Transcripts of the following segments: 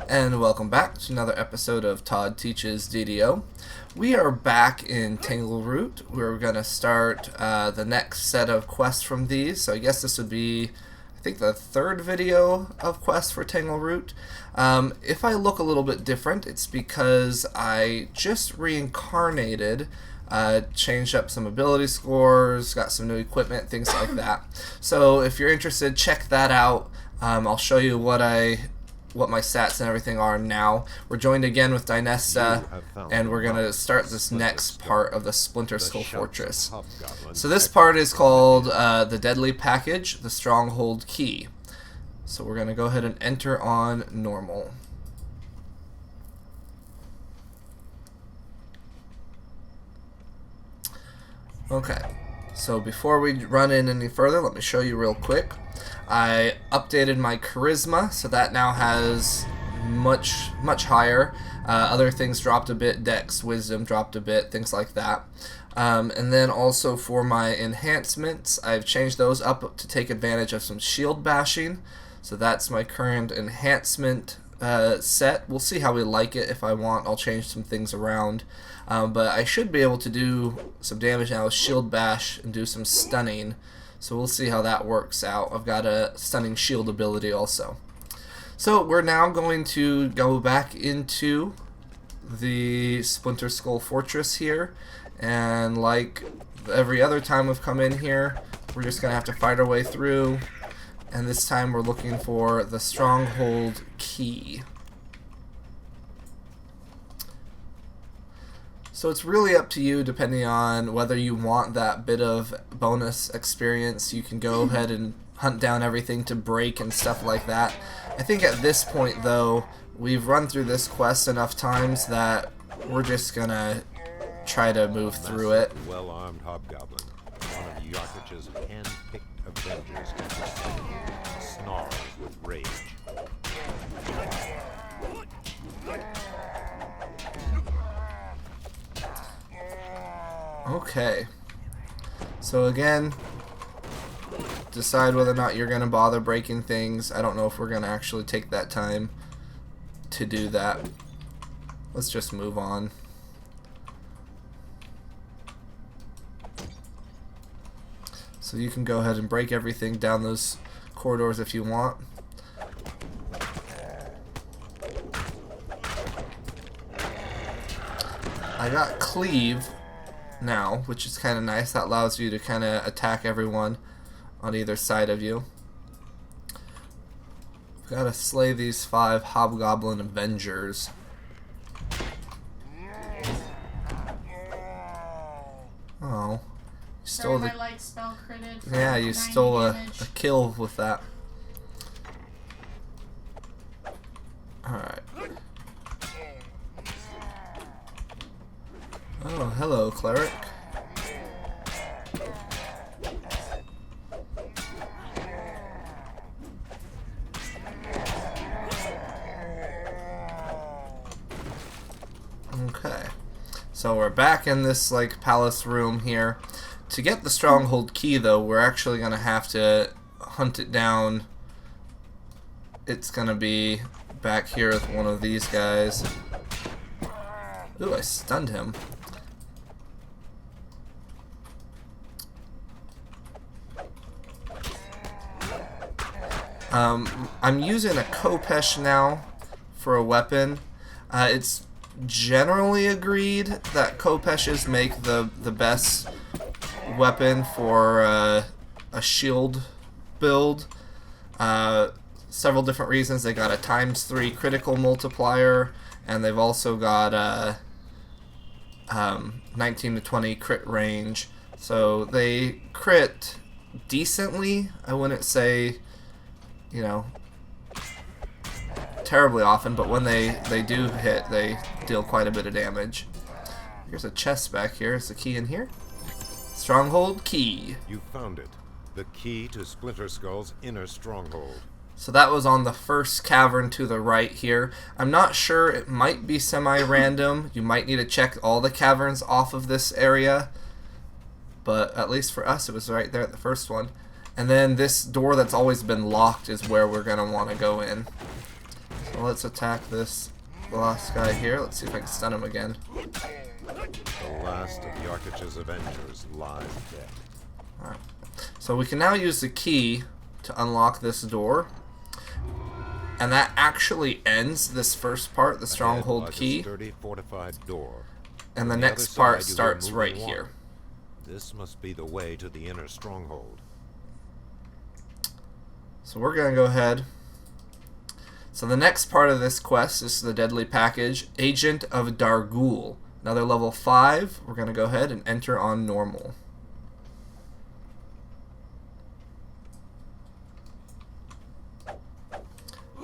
And welcome back to another episode of Todd Teaches DDO. We are back in Tangleroot. We're going to start the next set of quests from these. So I guess this would be, I think, the third video of quests for Tangleroot. If I look a little bit different, it's because I just reincarnated, changed up some ability scores, got some new equipment, things like that. So if you're interested, check that out. I'll show you what my stats and everything are now. We're joined again with Dynesta, and we're going to start this next part of the Splinterskull Fortress. So this part is called the Deadly Package, the Stronghold Key. So we're going to go ahead and enter on normal. Okay, so before we run in any further, let me show you real quick. I updated my charisma, so that now has much higher. Other things dropped a bit, dex, wisdom dropped a bit, things like that. And then also for my enhancements, I've changed those up to take advantage of some shield bashing. So that's my current enhancement set. We'll see how we like it. If I want, I'll change some things around. But I should be able to do some damage now with shield bash and do some stunning. So we'll see how that works out. I've got a stunning shield ability also. So we're now going to go back into the Splinterskull Fortress here. And like every other time we've come in here, we're just going to have to fight our way through. And this time we're looking for the Stronghold Key. So it's really up to you, depending on whether you want that bit of bonus experience. You can go ahead and hunt down everything to break and stuff like that. I think at this point, though, we've run through this quest enough times that we're just gonna try to move through it. Well-armed hobgoblin, one of Yarkich's hand-picked avengers, snarls with rage. Okay, so again, decide whether or not you're going to bother breaking things. I don't know if we're going to actually take that time to do that. Let's just move on. So you can go ahead and break everything down those corridors if you want. I got Cleave now, which is kind of nice. That allows you to kind of attack everyone on either side of you. We've got to slay these 5 Hobgoblin Avengers. Oh, you stole my light spell critted. Yeah, you stole a kill with that. Alright. Oh, hello, cleric. Okay. So we're back in this like palace room here. To get the Stronghold key, though, we're actually going to have to hunt it down. It's going to be back here with one of these guys. Ooh, I stunned him. I'm using a Khopesh now for a weapon. It's generally agreed that Khopeshes make the best weapon for a shield build. Several different reasons. They got a ×3 critical multiplier, and they've also got a 19 to 20 crit range. So they crit decently. I wouldn't say, you know, terribly often, but when they do hit, they deal quite a bit of damage. Here's a chest back here. Is the key in here? Stronghold key. You found it. The key to Splinterskull's inner stronghold. So that was on the first cavern to the right here. I'm not sure. It might be semi-random. You might need to check all the caverns off of this area. But at least for us, it was right there at the first one. And then this door that's always been locked is where we're going to want to go in. So let's attack this last guy here. Let's see if I can stun him again. The last of Yarkich's Avengers lies dead. Alright. So we can now use the key to unlock this door. And that actually ends this first part, the Stronghold key. Sturdy, fortified door. And the On next other part side, you starts will right move here. along. This must be the way to the inner stronghold. So we're going to go ahead. So the next part of this quest is the deadly package, Agent of Darguul. Another level 5. We're going to go ahead and enter on normal.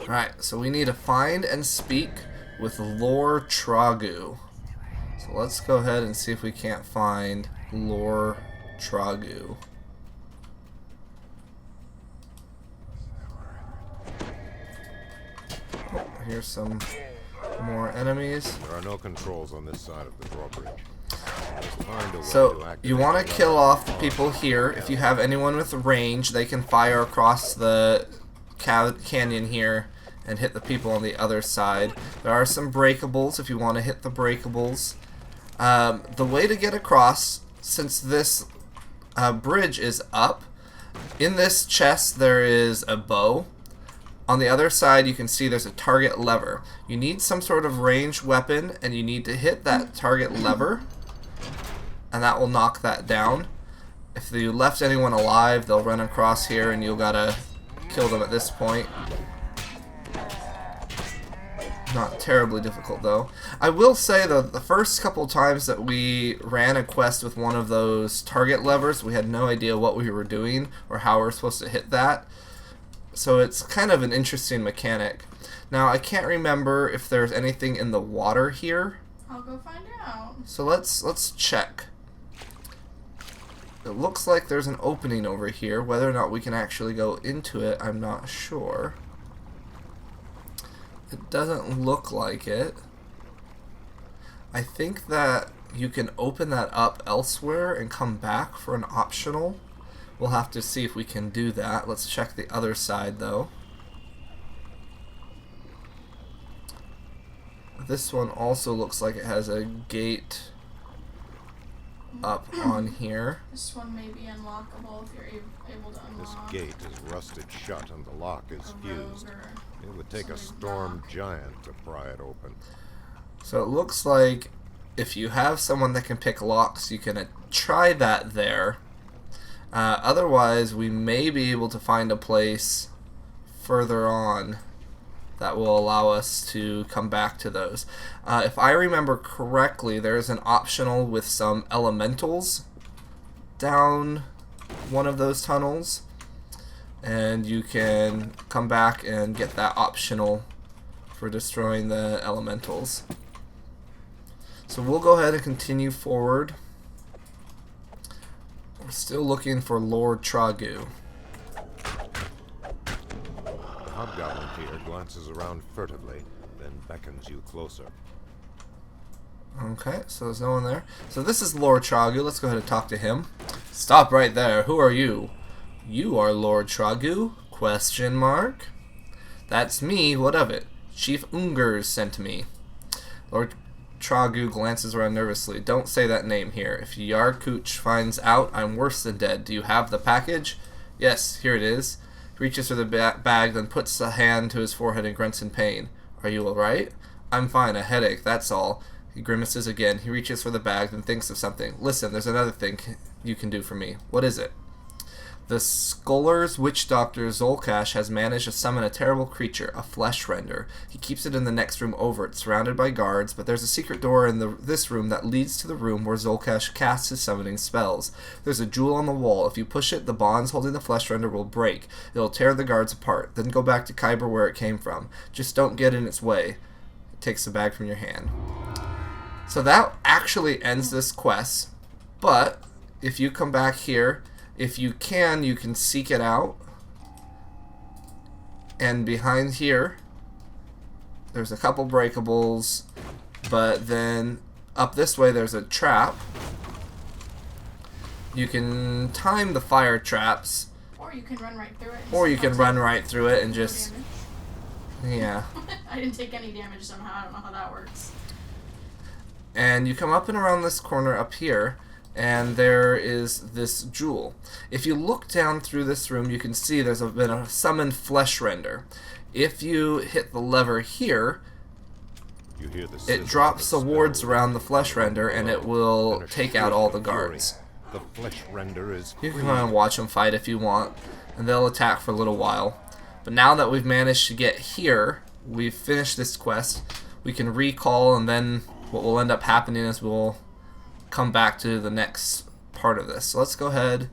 Alright, so we need to find and speak with Lord Darguun. So let's go ahead and see if we can't find Lord Darguun. Oh, here's some more enemies. There are no controls on this side of the drawbridge. Just find a way to So activate you want to the kill lever off the on people here. If you have anyone with range, they can fire across the canyon here and hit the people on the other side. There are some breakables if you want to hit the breakables. The way to get across, since this bridge is up, in this chest there is a bow. On the other side you can see there's a target lever. You need some sort of ranged weapon and you need to hit that target lever and that will knock that down. If you left anyone alive, they'll run across here and you'll gotta kill them at this point. Not terribly difficult though. I will say though, the first couple times that we ran a quest with one of those target levers, we had no idea what we were doing or how we were supposed to hit that. So it's kind of an interesting mechanic. Now I can't remember if there's anything in the water here. I'll go find out. So let's check. It looks like there's an opening over here. Whether or not we can actually go into it, I'm not sure. It doesn't look like it. I think that you can open that up elsewhere and come back for an optional. We'll have to see if we can do that. Let's check the other side though. This one also looks like it has a gate up on here. This one may be unlockable if you're able to This unlock. gate is rusted shut and the lock is a fused. rogue or It would take a something storm rock. giant to pry it open. So it looks like if you have someone that can pick locks, you can try that there. Otherwise, we may be able to find a place further on that will allow us to come back to those. If I remember correctly, there's an optional with some elementals down one of those tunnels, and you can come back and get that optional for destroying the elementals. So we'll go ahead and continue forward. We're still looking for Lord Darguun. The hobgoblin here glances around furtively, then beckons you closer. Okay, so there's no one there. So this is Lord Darguun. Let's go ahead and talk to him. Stop right there. Who are you? You are Lord Darguun? Question mark. That's me. What of it? Chief Ungers sent me. Lord Darguun glances around nervously. Don't say that name here. If Yarkuch finds out, I'm worse than dead. Do you have the package? Yes, here it is. He reaches for the bag, then puts a hand to his forehead and grunts in pain. Are you alright? I'm fine. A headache, that's all. He grimaces again. He reaches for the bag, then thinks of something. Listen, there's another thing you can do for me. What is it? The Skuller's witch doctor Zulkash has managed to summon a terrible creature, a flesh render. He keeps it in the next room over. It's surrounded by guards, but there's a secret door in this room that leads to the room where Zulkash casts his summoning spells. There's a jewel on the wall. If you push it, the bonds holding the flesh render will break. It'll tear the guards apart, then go back to Kyber where it came from. Just don't get in its way. It takes the bag from your hand. So that actually ends this quest, but if you come back here, if you can seek it out. And behind here, there's a couple breakables, but then up this way there's a trap. You can time the fire traps, Or you can run right through it. or you can run right through it and just Yeah. I didn't take any damage somehow. I don't know how that works. And you come up and around this corner up here, and there is this jewel. If you look down through this room, you can see there's been a summoned flesh render. If you hit the lever here, You hear the it sizzle drops of the the wards stone around the flesh render, and it will and a take shriek out all of the fury. guards. The flesh render is You can free. come and watch them fight if you want, and they'll attack for a little while. But now that we've managed to get here, we've finished this quest, we can recall, and then what will end up happening is we'll come back to the next part of this. So let's go ahead,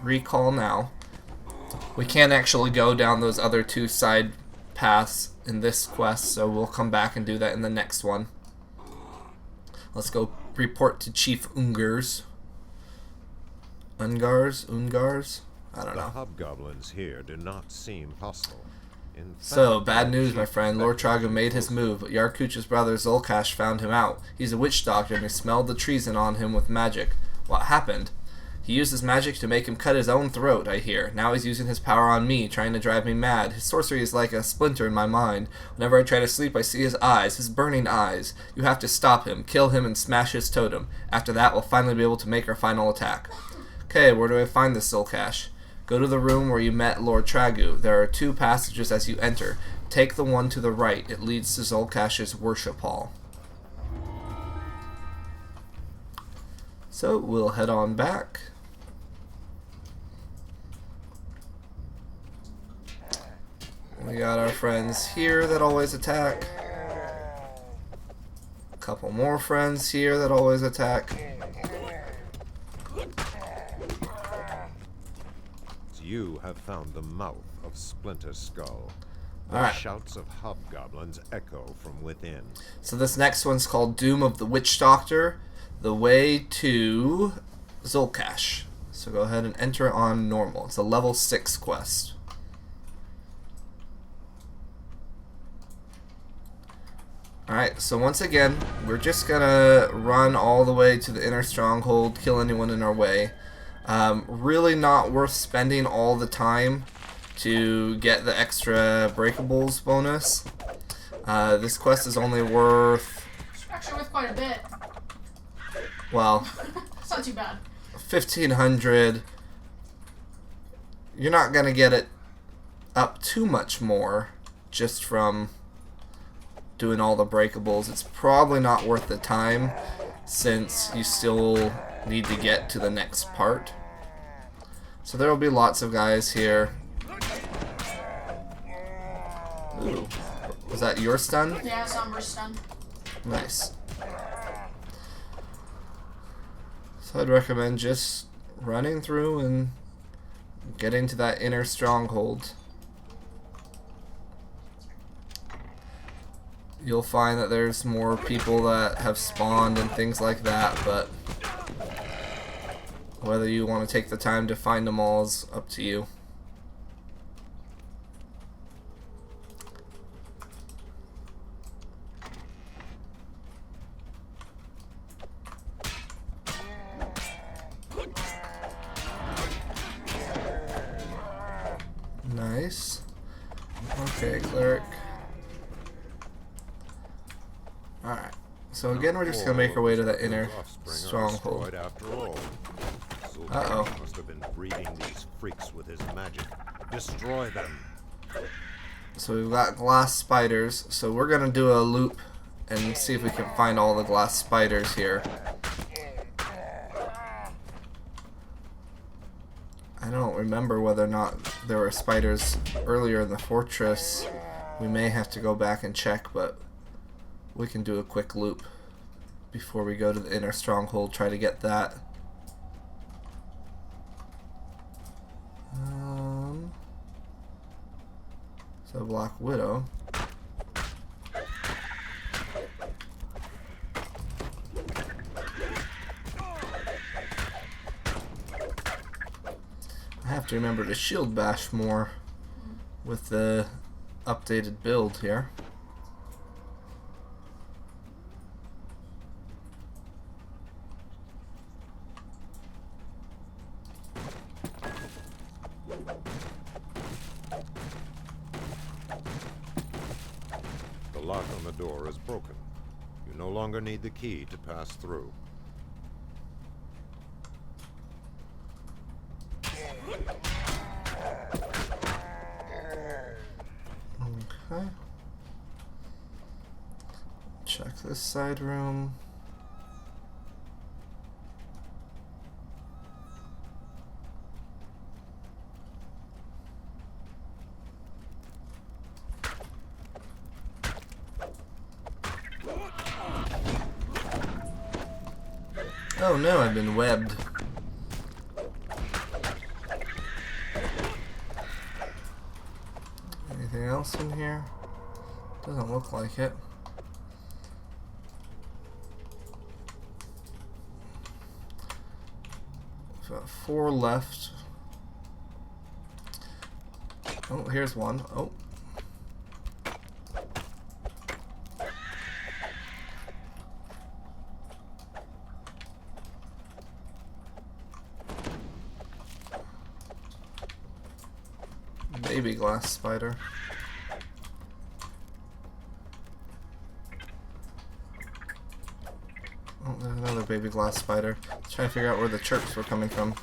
recall now. We can't actually go down those other two side paths in this quest, so we'll come back and do that in the next one. Let's go report to Chief Ungars. Ungars? I don't The know. hobgoblins here do not seem hostile. In So, fact, bad news, Chief my friend. Lord beckons Tragu made his closer. move, but Yarkuch's brother Zulkash found him out. He's a witch doctor, and he smelled the treason on him with magic. What happened? He used his magic to make him cut his own throat, I hear. Now he's using his power on me, trying to drive me mad. His sorcery is like a splinter in my mind. Whenever I try to sleep, I see his eyes, his burning eyes. You have to stop him, kill him, and smash his totem. After that, we'll finally be able to make our final attack. Okay, where do I find this Zulkash? Go to the room where you met Lord Tragu. There are two passages as you enter. Take the one to the right. It leads to Zulkash's worship hall. So we'll head on back. We got our friends here that always attack. A couple more friends here that always attack. You have found the mouth of Splinterskull. The Alright. shouts of hobgoblins echo from within. So this next one's called Doom of the Witch Doctor, the way to Zulkash. So go ahead and enter it on normal. It's a level 6 quest. Alright, so once again, we're just gonna run all the way to the inner stronghold, kill anyone in our way. Really not worth spending all the time to get the extra breakables bonus. This quest is only worth, It's actually worth quite a bit. well, It's not too bad. 1,500. You're not gonna get it up too much more just from doing all the breakables. It's probably not worth the time since you still need to get to the next part. So there will be lots of guys here. Ooh. Was that your stun? Yeah, Somber's stunned. Nice. So I'd recommend just running through and getting to that inner stronghold. You'll find that there's more people that have spawned and things like that, but whether you want to take the time to find them all is up to you. Nice. Okay, cleric. Alright. So again, we're just going to make our way to the inner stronghold. After all. Uh-oh. Zulkash must have been breeding these freaks with his magic. Destroy them. So we've got glass spiders. So we're going to do a loop and see if we can find all the glass spiders here. I don't remember whether or not there were spiders earlier in the fortress. We may have to go back and check, but we can do a quick loop before we go to the inner stronghold, try to get that. So Black Widow. I have to remember to shield bash more with the updated build here. lock on the door is broken. You no longer need the key to pass through. Okay. Check this side room. Oh no, I've been webbed. Anything else in here? Doesn't look like it. We've got 4 left. Oh, here's one. Oh. Baby glass spider. Oh, there's another baby glass spider. Let's try to figure out where the chirps were coming from.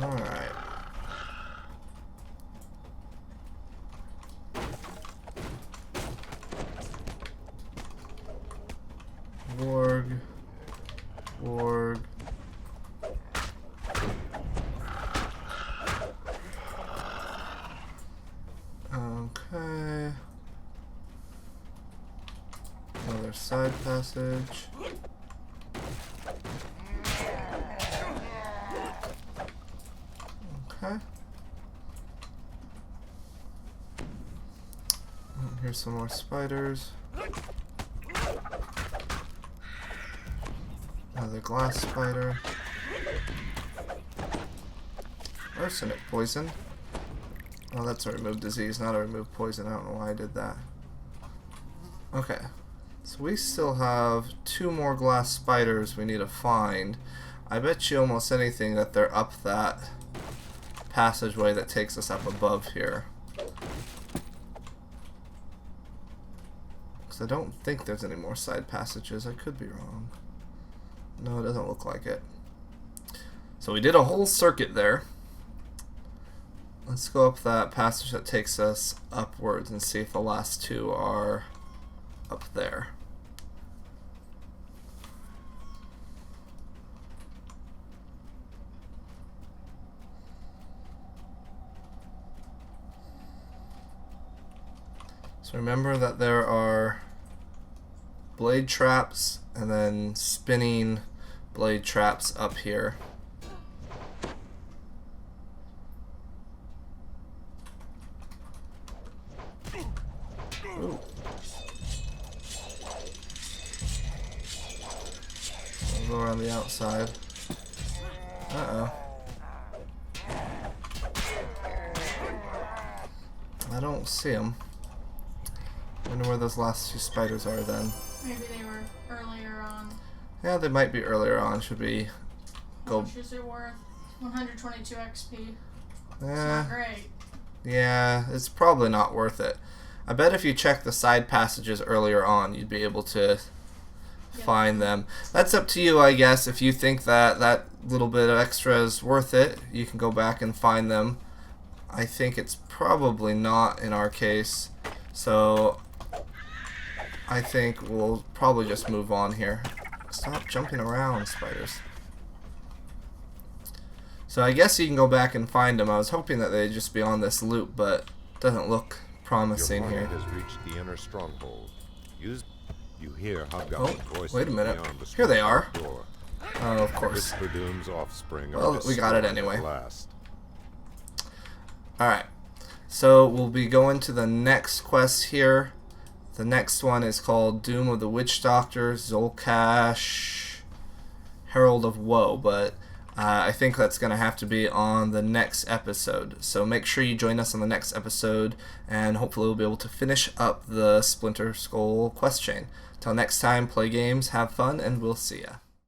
Alright. Warg. Okay. Another side passage. Okay. Here's some more spiders. Another glass spider. Arsenic poison. Oh, that's a remove disease, not a remove poison. I don't know why I did that. Okay. So we still have 2 more glass spiders we need to find. I bet you almost anything that they're up that passageway that takes us up above here. Because I don't think there's any more side passages. I could be wrong. No, it doesn't look like it. So we did a whole circuit there. Let's go up that passage that takes us upwards and see if the last 2 are up there. So remember that there are blade traps and then spinning blade traps up here. Ooh. I'll go around the outside. Uh-oh. I don't see them. Wonder where those last 2 spiders are then. Maybe they were earlier on. Yeah, they might be earlier on. Should we go? How much is it worth? 122 XP. It's Yeah. not great. Yeah, it's probably not worth it. I bet if you check the side passages earlier on, you'd be able to find them. That's up to you, I guess. If you think that that little bit of extra is worth it, you can go back and find them. I think it's probably not in our case. So I think we'll probably just move on here. Stop jumping around, spiders. So I guess you can go back and find them. I was hoping that they'd just be on this loop, but it doesn't look promising Your here. party has reached the inner stronghold. You hear Oh, Hobgoblin's voices wait a minute. beyond the Here they are. door. Oh, of course. Whisperdoom's offspring Well, are we got it destroyed anyway. at last. Alright. So we'll be going to the next quest here. The next one is called Doom of the Witch Doctor, Zulkash, Herald of Woe, but I think that's going to have to be on the next episode. So make sure you join us on the next episode, and hopefully we'll be able to finish up the Splinterskull quest chain. Till next time, play games, have fun, and we'll see ya.